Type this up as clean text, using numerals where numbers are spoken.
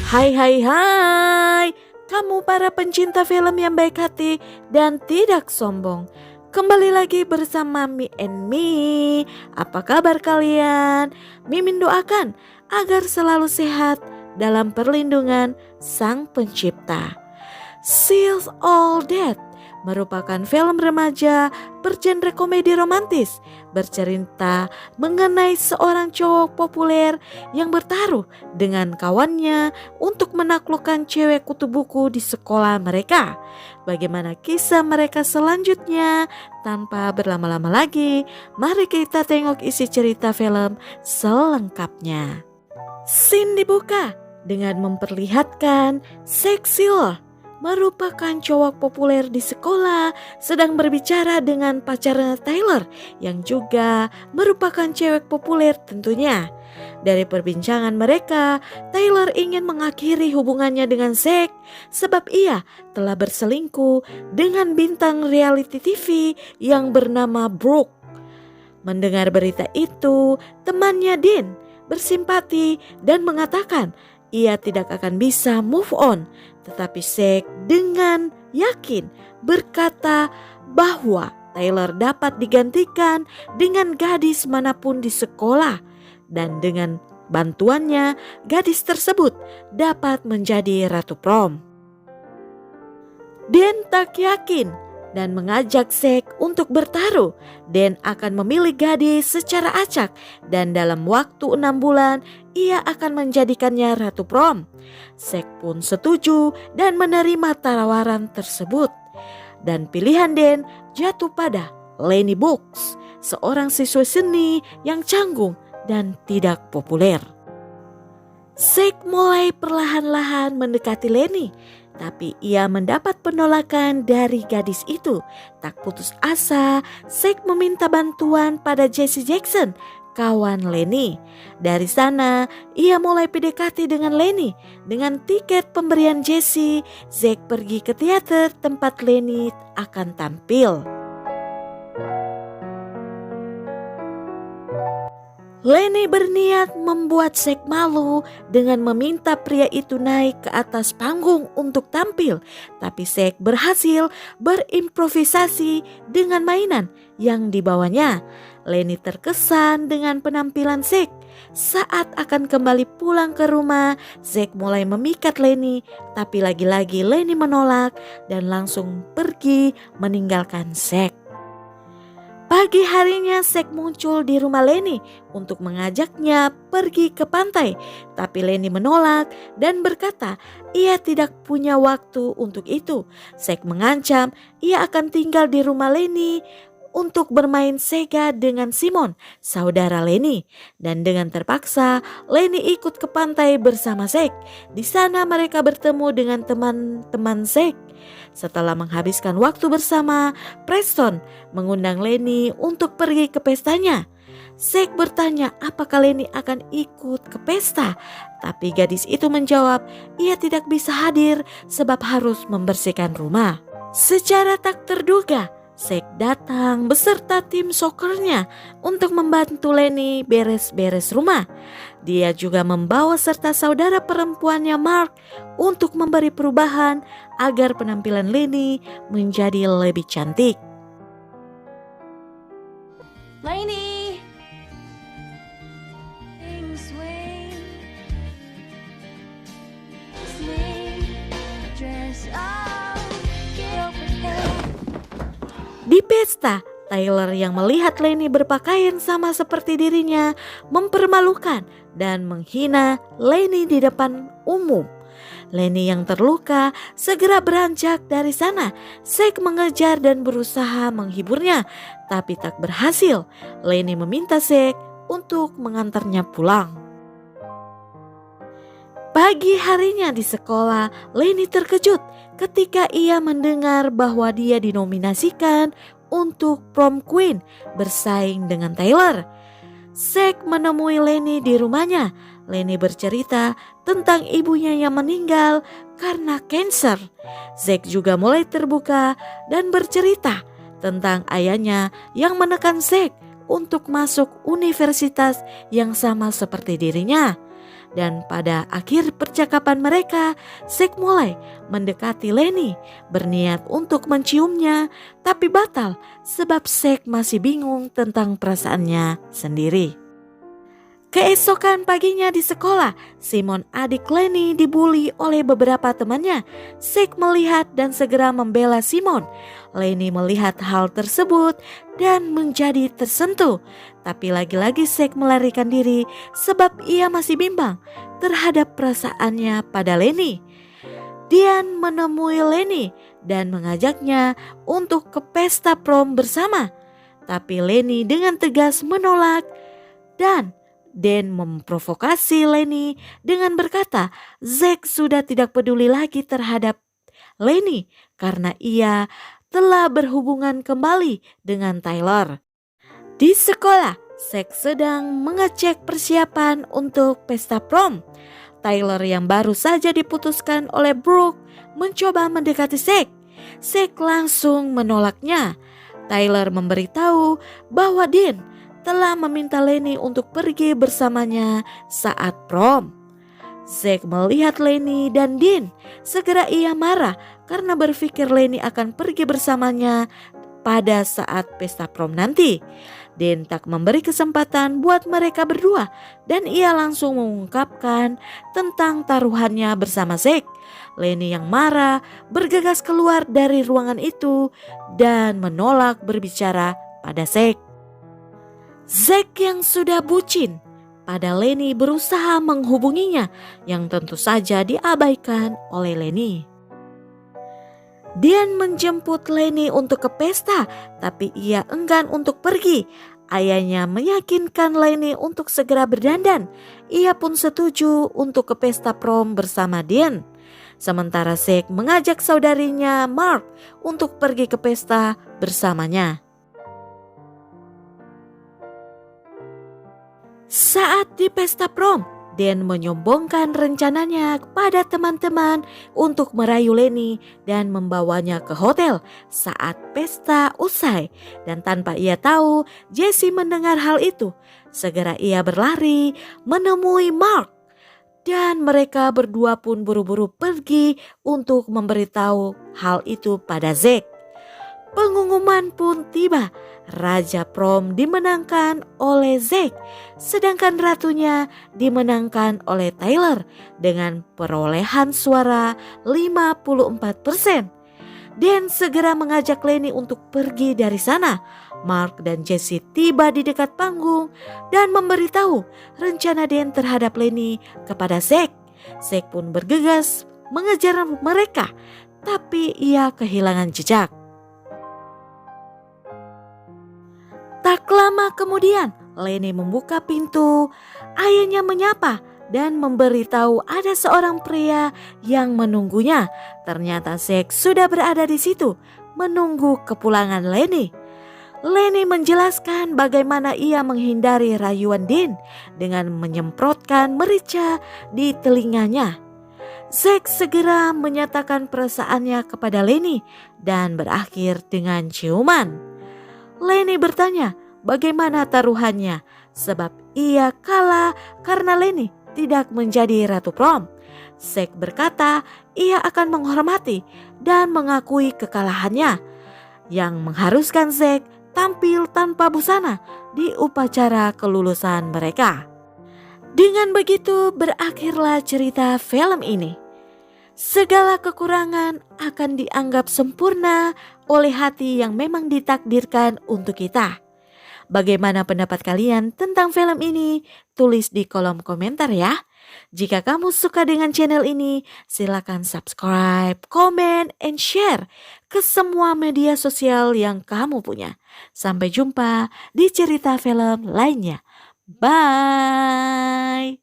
Hai hai hai, kamu para pencinta film yang baik hati dan tidak sombong. Kembali lagi bersama Mi and Me. Apa kabar kalian? Mimin doakan agar selalu sehat dalam perlindungan Sang Pencipta. Seals All That merupakan film remaja bergenre komedi romantis, bercerita mengenai seorang cowok populer yang bertaruh dengan kawannya untuk menaklukkan cewek kutu buku di sekolah mereka. Bagaimana kisah mereka selanjutnya? Tanpa berlama-lama lagi, mari kita tengok isi cerita film selengkapnya. Scene dibuka dengan memperlihatkan Sexiel merupakan cowok populer di sekolah sedang berbicara dengan pacarnya Tyler yang juga merupakan cewek populer tentunya. Dari perbincangan mereka, Tyler ingin mengakhiri hubungannya dengan Zack sebab ia telah berselingkuh dengan bintang reality TV yang bernama Brooke. Mendengar berita itu, temannya Dean bersimpati dan mengatakan ia tidak akan bisa move on. Tetapi Zack dengan yakin berkata bahwa Tyler dapat digantikan dengan gadis manapun di sekolah. Dan dengan bantuannya, gadis tersebut dapat menjadi ratu prom. Dan tak yakin dan mengajak Zack untuk bertaruh. Dan akan memilih gadis secara acak dan dalam waktu 6 bulan ia akan menjadikannya ratu prom. Zack pun setuju dan menerima tawaran tersebut. Dan pilihan Dan jatuh pada Lenny Brooks, seorang siswa seni yang canggung dan tidak populer. Zack mulai perlahan-lahan mendekati Lenny, tapi ia mendapat penolakan dari gadis itu. Tak putus asa, Zack meminta bantuan pada Jesse Jackson, kawan Lenny. Dari sana, ia mulai PDKT dengan Lenny. Dengan tiket pemberian Jesse, Zack pergi ke teater tempat Lenny akan tampil. Lenny berniat membuat Zack malu dengan meminta pria itu naik ke atas panggung untuk tampil. Tapi Zack berhasil berimprovisasi dengan mainan yang dibawanya. Lenny terkesan dengan penampilan Zack. Saat akan kembali pulang ke rumah, Zack mulai memikat Lenny. Tapi lagi-lagi Lenny menolak dan langsung pergi meninggalkan Zack. Pagi harinya Zack muncul di rumah Lenny untuk mengajaknya pergi ke pantai. Tapi Lenny menolak dan berkata ia tidak punya waktu untuk itu. Zack mengancam ia akan tinggal di rumah Lenny untuk bermain Sega dengan Simon, saudara Lenny. Dan dengan terpaksa, Lenny ikut ke pantai bersama Zack. Di sana mereka bertemu dengan teman-teman Zack. Setelah menghabiskan waktu bersama, Preston mengundang Lenny untuk pergi ke pestanya. Zack bertanya apakah Lenny akan ikut ke pesta. Tapi gadis itu menjawab ia tidak bisa hadir sebab harus membersihkan rumah. Secara tak terduga, Zack datang beserta tim soccernya untuk membantu Lenny beres-beres rumah. Dia juga membawa serta saudara perempuannya Mark untuk memberi perubahan agar penampilan Lenny menjadi lebih cantik. Lenny! Di pesta, Tyler yang melihat Lenny berpakaian sama seperti dirinya mempermalukan dan menghina Lenny di depan umum. Lenny yang terluka segera beranjak dari sana. Zack mengejar dan berusaha menghiburnya, tapi tak berhasil. Lenny meminta Zack untuk mengantarnya pulang. Pagi harinya di sekolah, Lenny terkejut ketika ia mendengar bahwa dia dinominasikan untuk prom queen bersaing dengan Tyler. Zack menemui Lenny di rumahnya. Lenny bercerita tentang ibunya yang meninggal karena kanker. Zack juga mulai terbuka dan bercerita tentang ayahnya yang menekan Zack untuk masuk universitas yang sama seperti dirinya. Dan pada akhir percakapan mereka, Zack mulai mendekati Lenny, berniat untuk menciumnya, tapi batal sebab Zack masih bingung tentang perasaannya sendiri. Keesokan paginya di sekolah, Simon adik Lenny dibully oleh beberapa temannya. Zack melihat dan segera membela Simon. Lenny melihat hal tersebut dan menjadi tersentuh. Tapi lagi-lagi Zack melarikan diri sebab ia masih bimbang terhadap perasaannya pada Lenny. Dian menemui Lenny dan mengajaknya untuk ke pesta prom bersama. Tapi Lenny dengan tegas menolak dan Dan memprovokasi Lenny dengan berkata Zack sudah tidak peduli lagi terhadap Lenny karena ia telah berhubungan kembali dengan Tyler. Di sekolah, Zack sedang mengecek persiapan untuk pesta prom. Tyler yang baru saja diputuskan oleh Brooke mencoba mendekati Zack. Zack langsung menolaknya. Tyler memberitahu bahwa Dean telah meminta Lenny untuk pergi bersamanya saat prom. Zack melihat Lenny dan Dean. Segera ia marah karena berpikir Lenny akan pergi bersamanya pada saat pesta prom nanti. Dean tak memberi kesempatan buat mereka berdua dan ia langsung mengungkapkan tentang taruhannya bersama Zack. Lenny yang marah bergegas keluar dari ruangan itu dan menolak berbicara pada Zack. Zack yang sudah bucin pada Lenny berusaha menghubunginya yang tentu saja diabaikan oleh Lenny. Dian menjemput Lenny untuk ke pesta tapi ia enggan untuk pergi. Ayahnya meyakinkan Lenny untuk segera berdandan. Ia pun setuju untuk ke pesta prom bersama Dian. Sementara Zack mengajak saudarinya Mark untuk pergi ke pesta bersamanya. Saat di pesta prom, Dan menyombongkan rencananya kepada teman-teman untuk merayu Lenny dan membawanya ke hotel saat pesta usai. Dan tanpa ia tahu, Jesse mendengar hal itu. Segera ia berlari menemui Mark. Dan mereka berdua pun buru-buru pergi untuk memberitahu hal itu pada Zack. Pengumuman pun tiba. Raja prom dimenangkan oleh Zack, sedangkan ratunya dimenangkan oleh Tyler dengan perolehan suara 54%. Dan segera mengajak Lenny untuk pergi dari sana. Mark dan Jesse tiba di dekat panggung dan memberitahu rencana Dan terhadap Lenny kepada Zack. Zack pun bergegas mengejar mereka, tapi ia kehilangan jejak. Tak lama kemudian, Lenny membuka pintu. Ayahnya menyapa dan memberitahu ada seorang pria yang menunggunya. Ternyata Zack sudah berada di situ, menunggu kepulangan Lenny. Lenny menjelaskan bagaimana ia menghindari rayuan Dean dengan menyemprotkan merica di telinganya. Zack segera menyatakan perasaannya kepada Lenny dan berakhir dengan ciuman. Lenny bertanya bagaimana taruhannya sebab ia kalah karena Lenny tidak menjadi ratu prom. Zack berkata ia akan menghormati dan mengakui kekalahannya yang mengharuskan Zack tampil tanpa busana di upacara kelulusan mereka. Dengan begitu berakhirlah cerita film ini. Segala kekurangan akan dianggap sempurna oleh hati yang memang ditakdirkan untuk kita. Bagaimana pendapat kalian tentang film ini? Tulis di kolom komentar ya. Jika kamu suka dengan channel ini, silakan subscribe, komen, and share ke semua media sosial yang kamu punya. Sampai jumpa di cerita film lainnya. Bye!